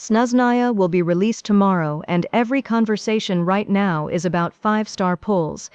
Sneznaya will be released tomorrow and every conversation right now is about 5-star pulls.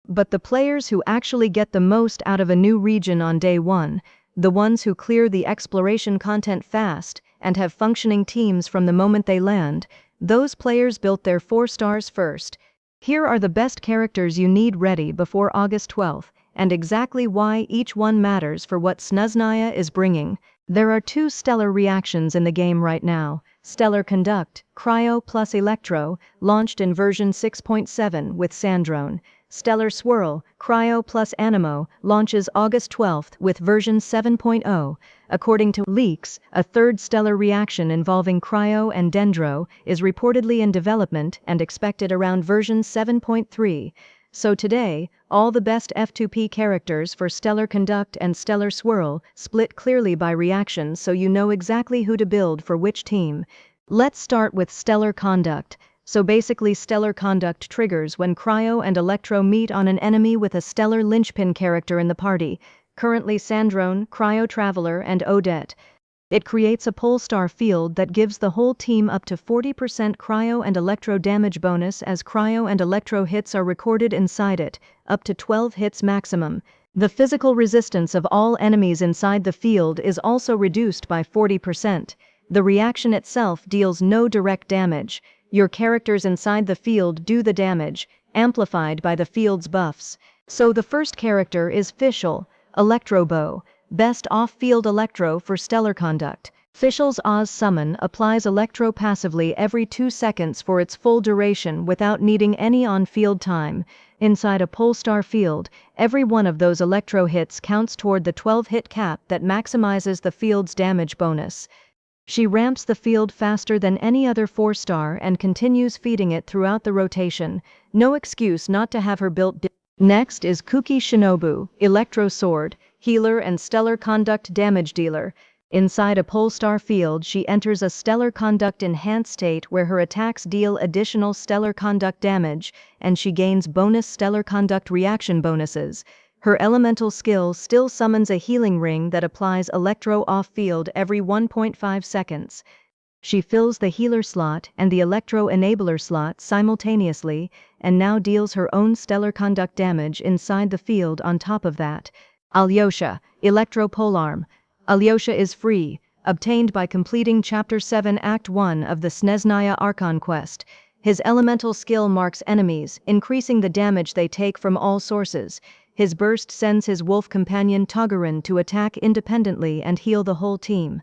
But the players who actually get the most out of a new region on day 1, the ones who clear the exploration content fast and have functioning teams from the moment they land, those players built their 4 stars first. Here are the best characters you need ready before August 12th, and exactly why each one matters for what Sneznaya is bringing. There are 2 stellar reactions in the game right now. Stellar-Conduct, Cryo plus Electro, launched in version 6.7 with Sandrone. Stellar-Swirl, Cryo plus Animo, launches August 12th with version 7.0. According to leaks, a 3rd stellar reaction involving Cryo and Dendro is reportedly in development and expected around version 7.3. So today, all the best F2P characters for Stellar-Conduct and Stellar-Swirl split clearly by reaction so you know exactly who to build for which team. Let's start with Stellar-Conduct. So basically Stellar-Conduct triggers when Cryo and Electro meet on an enemy with a stellar linchpin character in the party, currently Sandrone, Cryo Traveler and Odette. It creates a Polestar field that gives the whole team up to 40% Cryo and Electro damage bonus as Cryo and Electro hits are recorded inside it, up to 12 hits maximum. The physical resistance of all enemies inside the field is also reduced by 40%. The reaction itself deals no direct damage. Your characters inside the field do the damage, amplified by the field's buffs. So the first character is Fischl, Electro Bow. Best off-field Electro for Stellar-Conduct. Fischl's Oz summon applies Electro passively every 2 seconds for its full duration without needing any on-field time. Inside a Polestar field, every one of those Electro hits counts toward the 12-hit cap that maximizes the field's damage bonus. She ramps the field faster than any other 4-star and continues feeding it throughout the rotation. No excuse not to have her built. Next is Kuki Shinobu, Electro Sword, healer and Stellar-Conduct damage dealer. Inside a Polestar field she enters a Stellar-Conduct enhanced state where her attacks deal additional Stellar-Conduct damage, and she gains bonus Stellar-Conduct reaction bonuses. Her elemental skill still summons a healing ring that applies Electro off-field every 1.5 seconds. She fills the healer slot and the Electro enabler slot simultaneously, and now deals her own Stellar-Conduct damage inside the field on top of that. Alyosha, Electro Polearm. Alyosha is free, obtained by completing Chapter 7 Act 1 of the Sneznaya Archon quest. His elemental skill marks enemies, increasing the damage they take from all sources. His burst sends his wolf companion Togarin to attack independently and heal the whole team.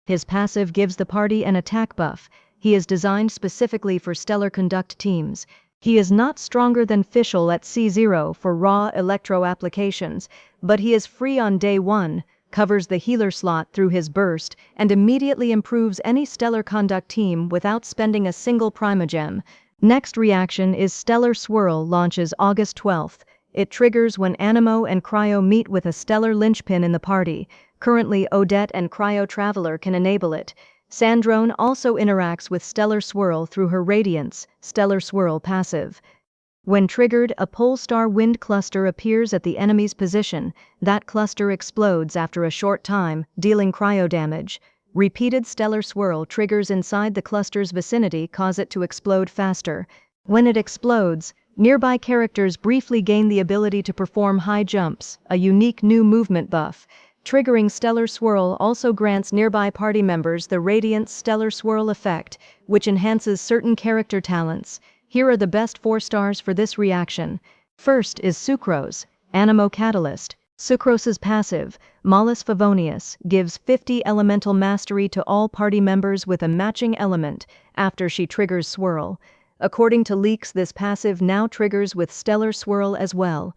His passive gives the party an attack buff. He is designed specifically for Stellar-Conduct teams. He is not stronger than Fischl at C0 for raw Electro applications, but he is free on day 1, covers the healer slot through his burst, and immediately improves any Stellar-Conduct team without spending a single primogem. Next reaction is Stellar-Swirl launches August 12th. It triggers when Animo and Cryo meet with a stellar linchpin in the party. Currently Odette and Cryo Traveler can enable it. Sandrone also interacts with Stellar-Swirl through her Radiance, Stellar-Swirl passive. When triggered, a Polestar wind cluster appears at the enemy's position. That cluster explodes after a short time, dealing cryo damage. Repeated Stellar-Swirl triggers inside the cluster's vicinity cause it to explode faster. When it explodes, nearby characters briefly gain the ability to perform high jumps, a unique new movement buff. Triggering Stellar-Swirl also grants nearby party members the Radiant Stellar-Swirl effect, which enhances certain character talents. Here are the best 4 stars for this reaction. First is Sucrose, Animo Catalyst. Sucrose's passive, Malus Favonius, gives 50 elemental mastery to all party members with a matching element after she triggers Swirl. According to leaks, this passive now triggers with Stellar-Swirl as well.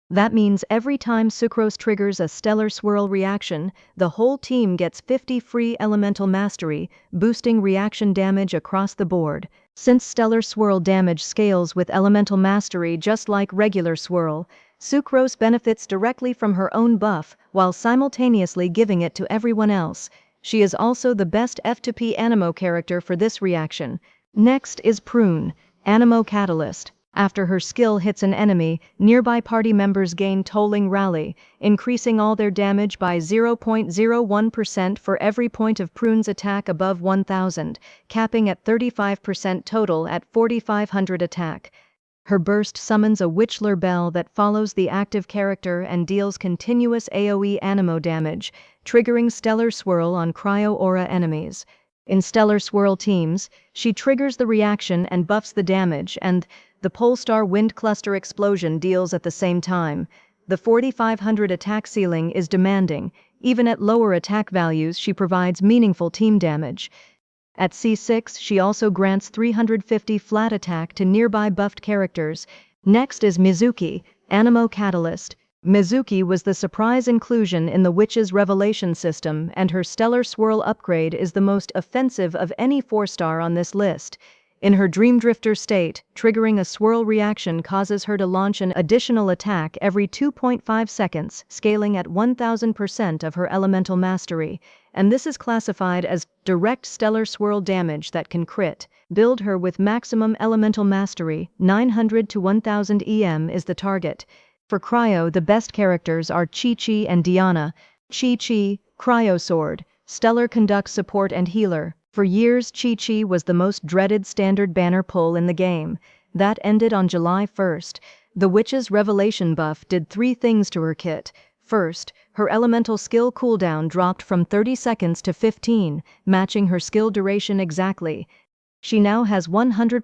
That means every time Sucrose triggers a Stellar-Swirl reaction, the whole team gets 50 free elemental mastery, boosting reaction damage across the board. Since Stellar-Swirl damage scales with elemental mastery just like regular Swirl, Sucrose benefits directly from her own buff while simultaneously giving it to everyone else. She is also the best F2P Animo character for this reaction. Next is Prune, Animo Catalyst. After her skill hits an enemy, nearby party members gain Tolling Rally, increasing all their damage by 0.01% for every point of Prune's attack above 1000, capping at 35% total at 4500 attack. Her burst summons a Witchler bell that follows the active character and deals continuous AoE animo damage, triggering Stellar-Swirl on Cryo Aura enemies. In Stellar-Swirl teams, she triggers the reaction and buffs the damage, and the Polestar Wind Cluster explosion deals at the same time. The 4500 attack ceiling is demanding. Even at lower attack values, she provides meaningful team damage. At C6, she also grants 350 flat attack to nearby buffed characters. Next is Mizuki, Animo Catalyst. Mizuki was the surprise inclusion in the Witch's Revelation system, and her Stellar-Swirl upgrade is the most offensive of any 4-star on this list. In her Dreamdrifter state, triggering a swirl reaction causes her to launch an additional attack every 2.5 seconds, scaling at 1000% of her elemental mastery, and this is classified as direct stellar swirl damage that can crit. Build her with maximum elemental mastery, 900 to 1000 EM is the target. For Cryo, the best characters are QiQi and Diona. QiQi, Cryo Sword, Stellar-Conduct support and healer. For years, QiQi was the most dreaded standard banner pull in the game. That ended on July 1st. The Witch's Revelation buff did 3 things to her kit. First, her elemental skill cooldown dropped from 30 seconds to 15, matching her skill duration exactly. She now has 100%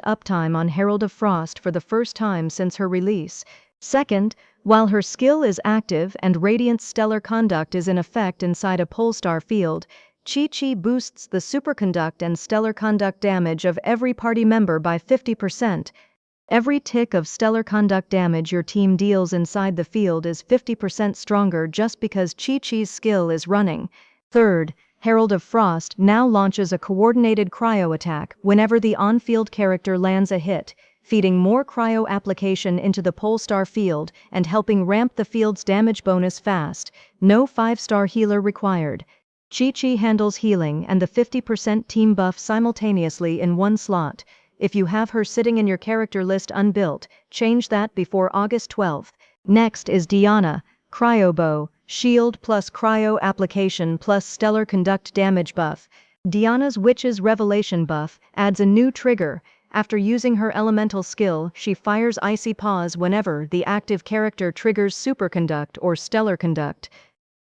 uptime on Herald of Frost for the first time since her release. Second, while her skill is active and Radiant's Stellar Conduct is in effect inside a Polestar field, QiQi boosts the Superconduct and Stellar Conduct damage of every party member by 50%. Every tick of Stellar Conduct damage your team deals inside the field is 50% stronger just because QiQi's skill is running. Third, Herald of Frost now launches a coordinated cryo attack whenever the on-field character lands a hit, feeding more cryo application into the Polestar field and helping ramp the field's damage bonus fast. No 5-star healer required. QiQi handles healing and the 50% team buff simultaneously in one slot. If you have her sitting in your character list unbuilt, change that before August 12th. Next is Diona, Cryo Bow, Shield plus Cryo application plus Stellar Conduct damage buff. Diona's Witch's Revelation buff adds a new trigger. After using her elemental skill, she fires Icy Paws whenever the active character triggers Superconduct or Stellar Conduct.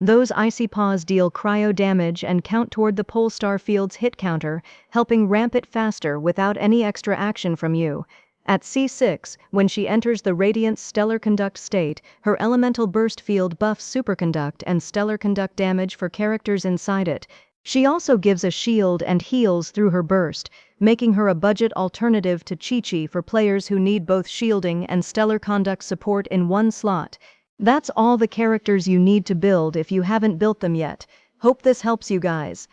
Those Icy Paws deal cryo damage and count toward the Polestar field's hit counter, helping ramp it faster without any extra action from you. At C6, when she enters the Radiant Stellar Conduct state, her elemental burst field buffs Superconduct and Stellar Conduct damage for characters inside it. She also gives a shield and heals through her burst, making her a budget alternative to QiQi for players who need both shielding and Stellar Conduct support in one slot. That's all the characters you need to build if you haven't built them yet. Hope this helps you guys.